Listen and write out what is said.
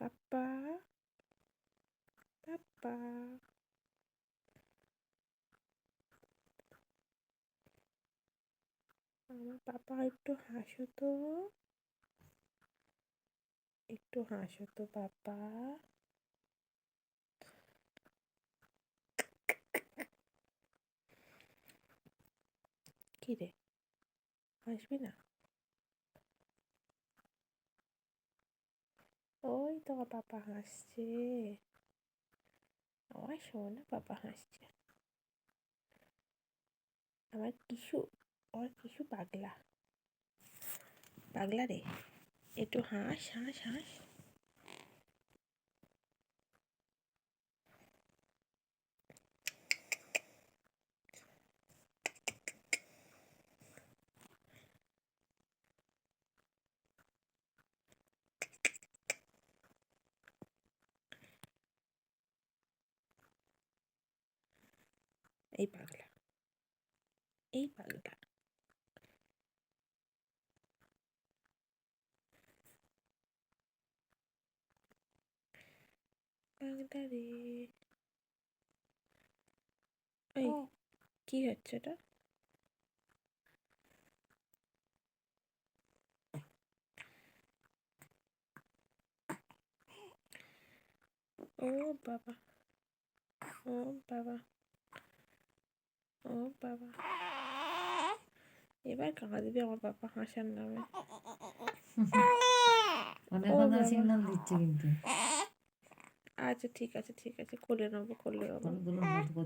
পাপ্পা পাপ্পা আমার পাপা একটু হাসো তো, একটু হাসো তো পাপা। কি রে, হাসবি না? ওই তো আমার পাপা হাসছে, আমার শোনা পাপা হাসছে। আমার কিশু, আমার কিশু পাগলা, পাগলা রে, একটু হাস হাস হাস। এই পাগলা, এই পাগলা। পাগলা রে। এই কি হচ্ছে এটা? ও বাবা, ও বাবা, ও বাবা, এবার কাঁদবে আমার পাপা হাসার নামে। ও বাবা, সিগন্যাল দিচ্ছে কিন্তু। আচ্ছা ঠিক আছে ঠিক আছে, কোলে নেবো কোলে নেবো।